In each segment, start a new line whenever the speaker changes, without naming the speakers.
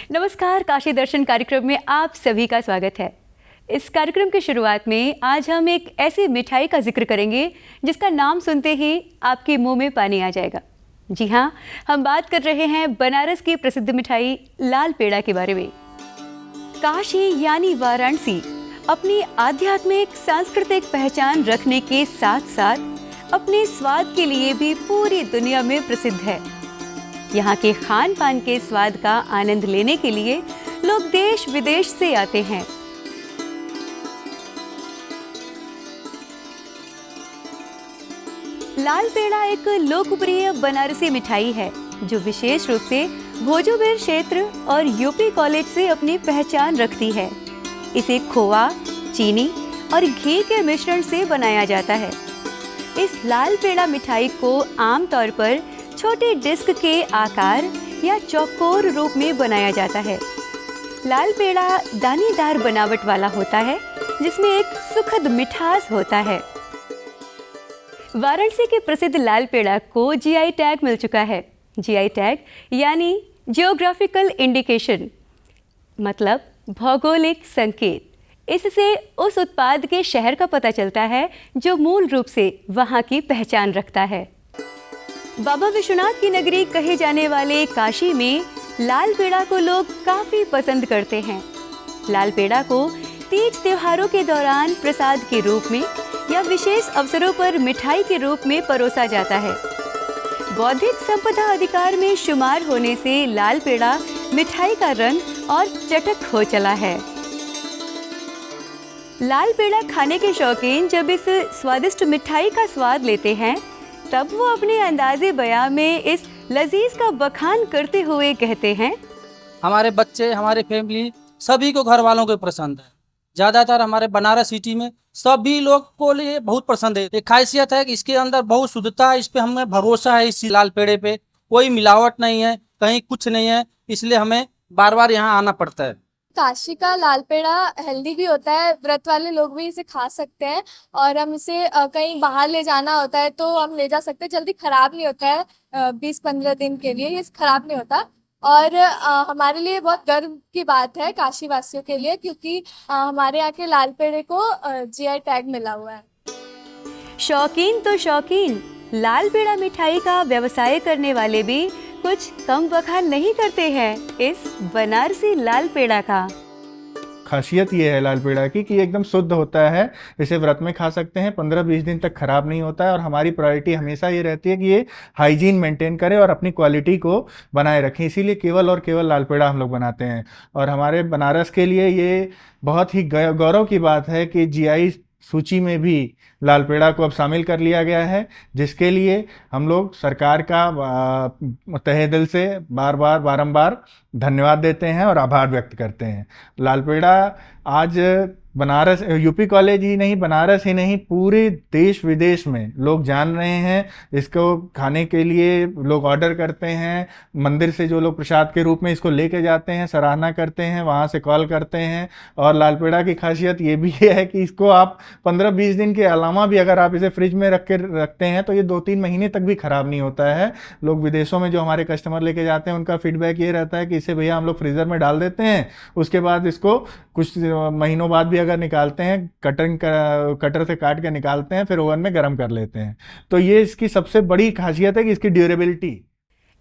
नमस्कार, काशी दर्शन कार्यक्रम में आप सभी का स्वागत है। इस कार्यक्रम की शुरुआत में आज हम एक ऐसी मिठाई का जिक्र करेंगे जिसका नाम सुनते ही आपके मुंह में पानी आ जाएगा। जी हाँ, हम बात कर रहे हैं बनारस की प्रसिद्ध मिठाई लाल पेड़ा के बारे में। काशी यानी वाराणसी अपनी आध्यात्मिक सांस्कृतिक पहचान रखने के साथ साथ अपने स्वाद के लिए भी पूरी दुनिया में प्रसिद्ध है। यहाँ के खान पान के स्वाद का आनंद लेने के लिए लोग देश विदेश से आते हैं। लाल पेड़ा एक लोकप्रिय बनारसी मिठाई है जो विशेष रूप से भोजोबिर क्षेत्र और यूपी कॉलेज से अपनी पहचान रखती है। इसे खोआ, चीनी और घी के मिश्रण से बनाया जाता है। इस लाल पेड़ा मिठाई को आमतौर पर छोटे डिस्क के आकार या चौकोर रूप में बनाया जाता है। लाल पेड़ा दानेदार बनावट वाला होता है जिसमें एक सुखद मिठास होता है। वाराणसी के प्रसिद्ध लाल पेड़ा को जीआई टैग मिल चुका है। जीआई टैग यानी जियोग्राफिकल इंडिकेशन, मतलब भौगोलिक संकेत। इससे उस उत्पाद के शहर का पता चलता है जो मूल रूप से वहाँ की पहचान रखता है। बाबा विश्वनाथ की नगरी कहे जाने वाले काशी में लाल पेड़ा को लोग काफी पसंद करते हैं। लाल पेड़ा को तीज त्योहारों के दौरान प्रसाद के रूप में या विशेष अवसरों पर मिठाई के रूप में परोसा जाता है। बौद्धिक संपदा अधिकार में शुमार होने से लाल पेड़ा मिठाई का रंग और चटक हो चला है। लाल पेड़ा खाने के शौकीन जब इस स्वादिष्ट मिठाई का स्वाद लेते हैं तब वो अपने अंदाजे बयां में इस लजीज का बखान करते हुए कहते हैं,
हमारे बच्चे, हमारे फैमिली, सभी को घर वालों को पसंद है। ज्यादातर हमारे बनारस सिटी में सभी लोग को लिए बहुत पसंद है। एक खासियत है कि इसके अंदर बहुत शुद्धता है। इस पे हमें भरोसा है। इस लाल पेड़े पे कोई मिलावट नहीं है, कहीं कुछ नहीं है, इसलिए हमें बार बार यहाँ आना पड़ता है।
काशी का लाल पेड़ा हेल्दी भी होता है, व्रत वाले लोग भी इसे खा सकते हैं और हम इसे कहीं बाहर ले जाना होता है तो हम ले जा सकते हैं। जल्दी खराब नहीं होता है, 20-15 दिन के लिए ये खराब नहीं होता। और हमारे लिए बहुत गर्व की बात है काशी वासियों के लिए, क्योंकि हमारे यहाँ के लाल पेड़े को जीआई टैग मिला हुआ है।
शौकीन तो शौकीन, लाल पेड़ा मिठाई का व्यवसाय करने वाले भी कुछ कम बखान नहीं करते हैं इस बनारसी लाल पेड़ा का।
खासियत ये है लाल पेड़ा की कि एकदम शुद्ध होता है। इसे व्रत में खा सकते हैं, 15-20 दिन तक खराब नहीं होता है। और हमारी प्रायोरिटी हमेशा ये रहती है कि ये हाइजीन मेंटेन करें और अपनी क्वालिटी को बनाए रखें। इसीलिए केवल और केवल लाल पेड़ा हम लोग बनाते हैं। और हमारे बनारस के लिए ये बहुत ही गौरव की बात है कि जीआई सूची में भी लाल पेड़ा को अब शामिल कर लिया गया है, जिसके लिए हम लोग सरकार का तहे दिल से बारंबार धन्यवाद देते हैं और आभार व्यक्त करते हैं। लाल पेड़ा आज बनारस, यूपी कॉलेज ही नहीं, बनारस ही नहीं, पूरे देश विदेश में लोग जान रहे हैं। इसको खाने के लिए लोग ऑर्डर करते हैं। मंदिर से जो लोग प्रसाद के रूप में इसको लेके जाते हैं, सराहना करते हैं, वहाँ से कॉल करते हैं। और लाल पेड़ा की खासियत ये भी है कि इसको आप 15-20 दिन के अलावा भी अगर आप इसे फ्रिज में रखते हैं तो ये 2-3 महीने तक भी ख़राब नहीं होता है। लोग विदेशों में जो हमारे कस्टमर लेके जाते हैं उनका फीडबैक ये रहता है कि इसे भैया हम लोग फ्रीज़र में डाल देते हैं, उसके बाद इसको कुछ महीनों बाद भी अगर निकालते हैं, कटर से काट के निकालते हैं, फिर ओवन में गर्म कर लेते हैं। तो ये इसकी सबसे बड़ी खासियत है कि इसकी ड्यूरेबिलिटी।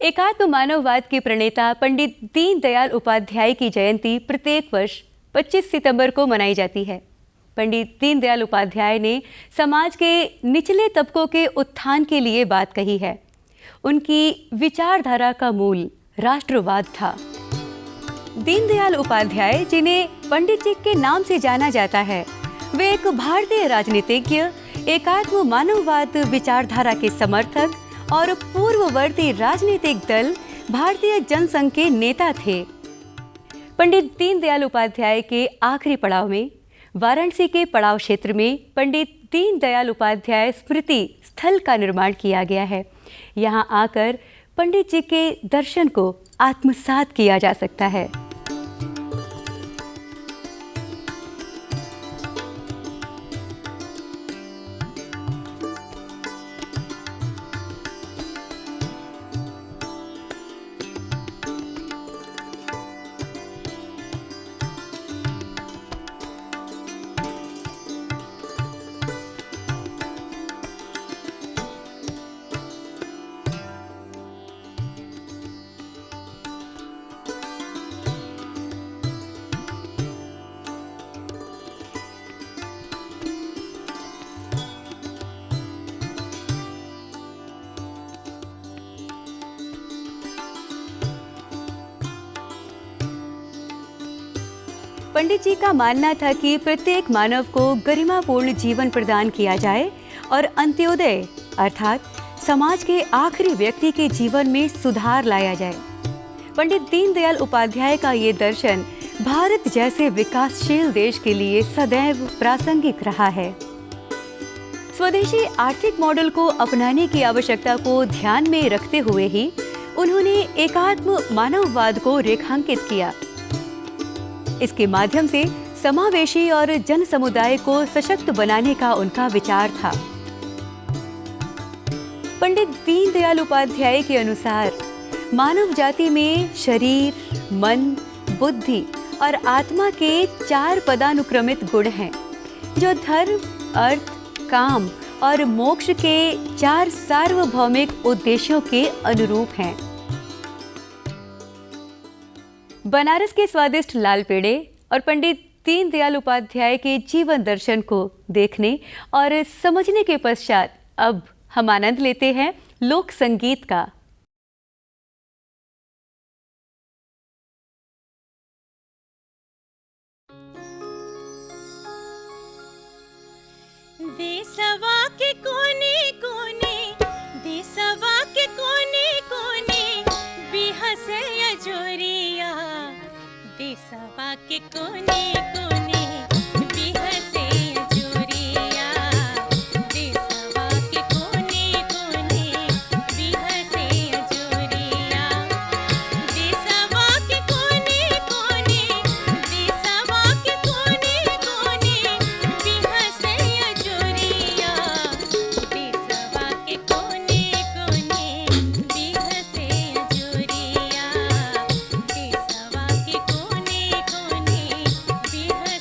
एकात्म मानववाद के प्रणेता पंडित दीनदयाल उपाध्याय की जयंती प्रत्येक वर्ष 25 सितंबर को मनाई जाती है। पंडित दीनदयाल उपाध्याय ने समाज के निचले तबकों के उत्थान के लिए बात कही है। उनकी विचारधारा का मूल राष्ट्रवाद था। दीनदयाल उपाध्याय, जिन्हें पंडित जी के नाम से जाना जाता है, वे एक भारतीय राजनीतिज्ञ, एकात्म मानववाद विचारधारा के समर्थक और पूर्ववर्ती राजनीतिक दल भारतीय जनसंघ के नेता थे। पंडित दीनदयाल उपाध्याय के आखिरी पड़ाव में वाराणसी के पड़ाव क्षेत्र में पंडित दीनदयाल उपाध्याय स्मृति स्थल का निर्माण किया गया है। यहाँ आकर पंडित जी के दर्शन को आत्मसात किया जा सकता है। पंडित जी का मानना था कि प्रत्येक मानव को गरिमापूर्ण जीवन प्रदान किया जाए और अंत्योदय अर्थात समाज के आखिरी व्यक्ति के जीवन में सुधार लाया जाए। पंडित दीनदयाल उपाध्याय का ये दर्शन भारत जैसे विकासशील देश के लिए सदैव प्रासंगिक रहा है। स्वदेशी आर्थिक मॉडल को अपनाने की आवश्यकता को ध्यान में रखते हुए ही उन्होंने एकात्म मानववाद को रेखांकित किया। इसके माध्यम से समावेशी और जन समुदाय को सशक्त बनाने का उनका विचार था। पंडित दीनदयाल उपाध्याय के अनुसार मानव जाति में शरीर, मन, बुद्धि और आत्मा के 4 पदानुक्रमित गुण हैं, जो धर्म, अर्थ, काम और मोक्ष के 4 सार्वभौमिक उद्देश्यों के अनुरूप हैं। बनारस के स्वादिष्ट लाल पेड़े और पंडित दीनदयाल उपाध्याय के जीवन दर्शन को देखने और समझने के पश्चात अब हम आनंद लेते हैं लोक संगीत का।
देसवा के कोने कोने, देसवा के कोने कोने बिहसे अजोरिया, देसवा के कोने कोने बिहसे अजोरिया, देसवा के कोने कोने बिहसे अजोरिया, देसवा के कोने कोने, देसवा के कोने कोने बिहसे अजोरिया, देसवा के कोने कोने बिहसे अजोरिया, देसवा के कोने कोने बिहसे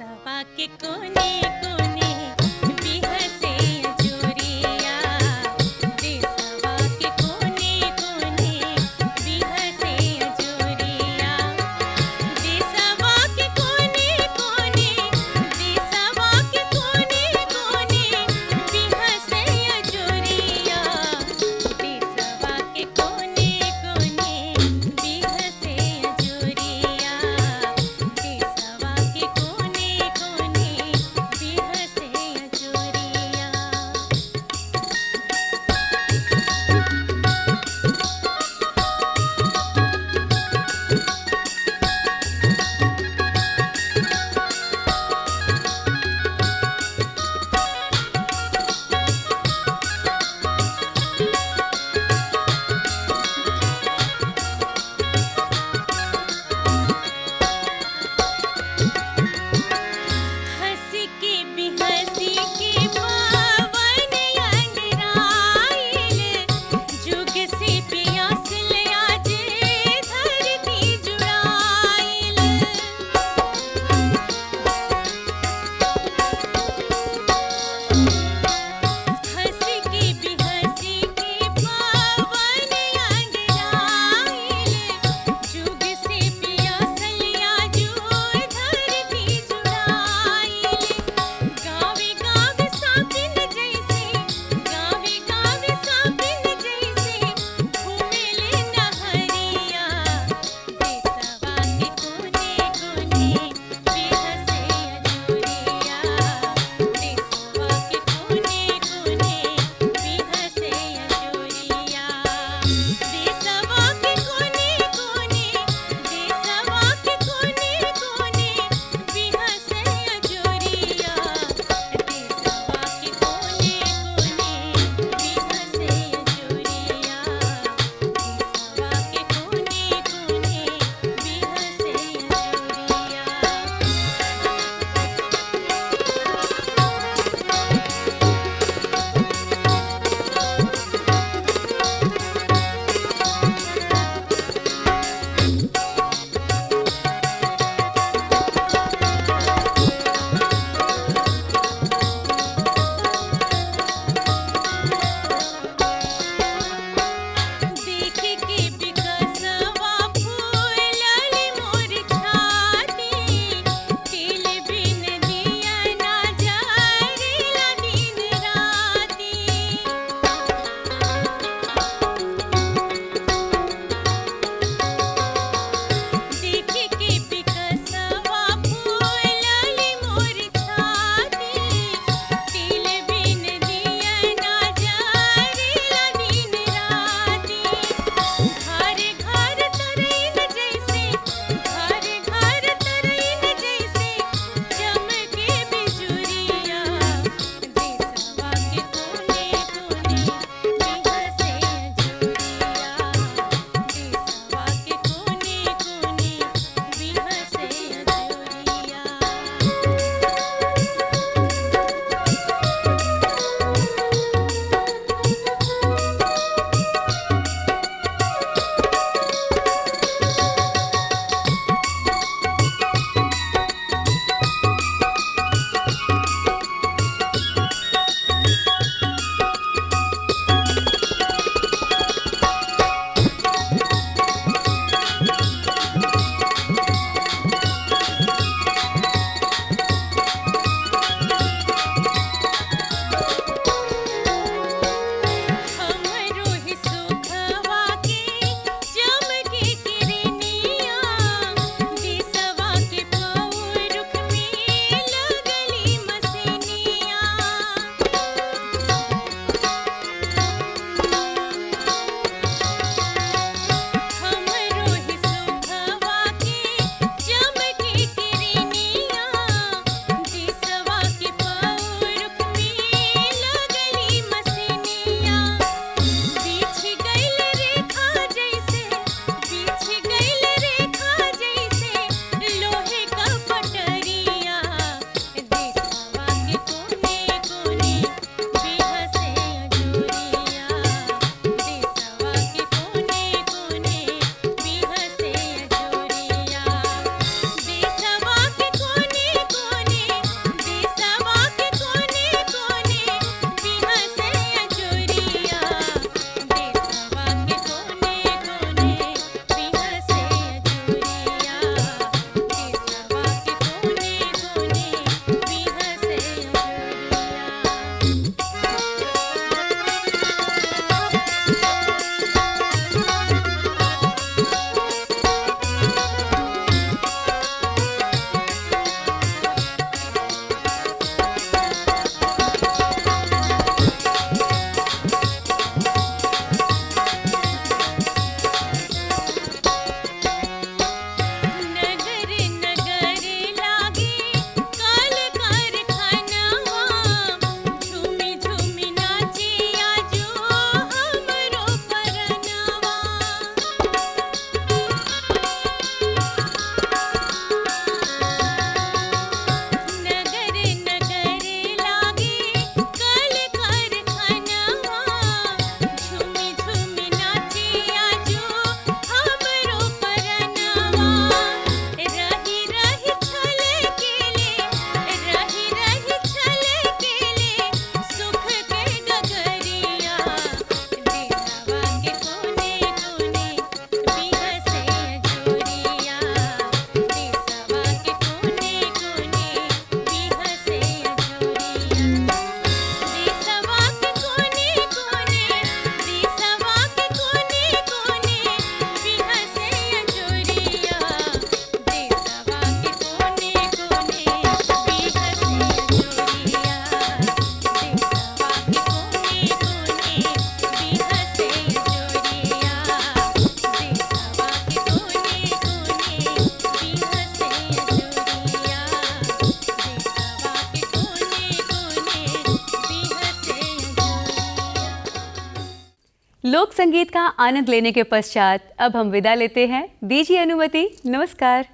देसवा के कोने कोने बिहसे अजोरिया देसवा के कोने कोने बिहसे अजोरिया देसवा के कोने कोने देसवा के कोने कोने बिहसे अजोरिया देसवा के कोने कोने बिहसे अजोरिया देसवा के कोने कोने बिहसे
लोक संगीत का आनंद लेने के पश्चात अब हम विदा लेते हैं। दीजिए अनुमति। नमस्कार।